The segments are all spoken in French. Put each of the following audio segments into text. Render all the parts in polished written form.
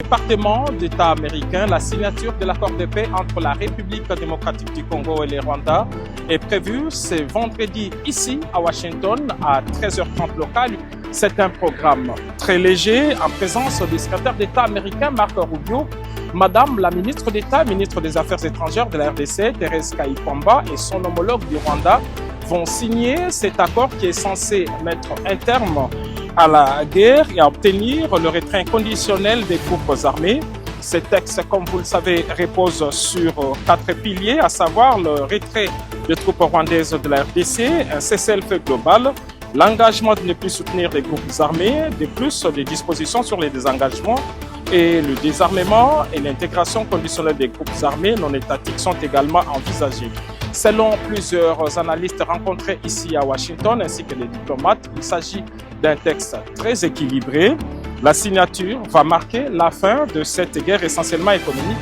département d'État américain, la signature de l'accord de paix entre la République démocratique du Congo et le Rwanda est prévue ce vendredi ici à Washington à 13h30 locale. C'est un programme très léger en présence du secrétaire d'État américain Marco Rubio, Madame la ministre d'État, ministre des Affaires étrangères de la RDC, Thérèse Kayibanda, et son homologue du Rwanda vont signer cet accord qui est censé mettre un terme à la guerre et à obtenir le retrait inconditionnel des groupes armés. Ce texte, comme vous le savez, repose sur 4 piliers, à savoir le retrait des troupes rwandaises de la RDC, un cessez-le-feu global, l'engagement de ne plus soutenir les groupes armés, de plus des dispositions sur les désengagements et le désarmement et l'intégration conditionnelle des groupes armés non étatiques sont également envisagés. Selon plusieurs analystes rencontrés ici à Washington ainsi que les diplomates, il s'agit d'un texte très équilibré. La signature va marquer la fin de cette guerre essentiellement économique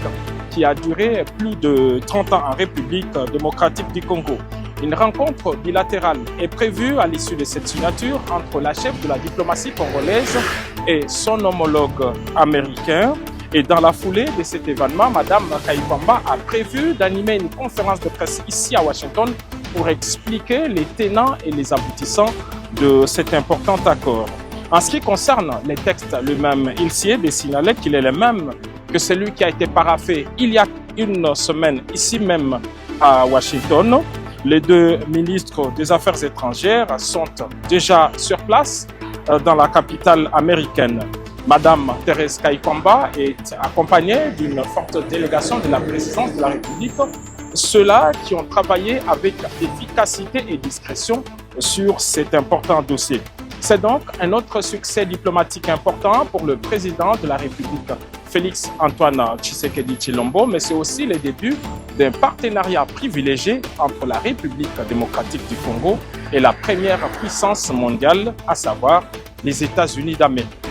qui a duré plus de 30 ans en République démocratique du Congo. Une rencontre bilatérale est prévue à l'issue de cette signature entre la chef de la diplomatie congolaise et son homologue américain. Et dans la foulée de cet événement, Madame Kayibanda a prévu d'animer une conférence de presse ici à Washington pour expliquer les tenants et les aboutissants de cet important accord. En ce qui concerne les textes lui-même, il s'y est de signaler qu'il est le même que celui qui a été paraphé il y a une semaine ici même à Washington. Les 2 ministres des Affaires étrangères sont déjà sur place dans la capitale américaine. Madame Thérèse Kayibanda est accompagnée d'une forte délégation de la présidence de la République, ceux-là qui ont travaillé avec efficacité et discrétion sur cet important dossier. C'est donc un autre succès diplomatique important pour le président de la République, Félix Antoine Tshisekedi Tshilombo, mais c'est aussi le début d'un partenariat privilégié entre la République démocratique du Congo et la première puissance mondiale, à savoir les États-Unis d'Amérique.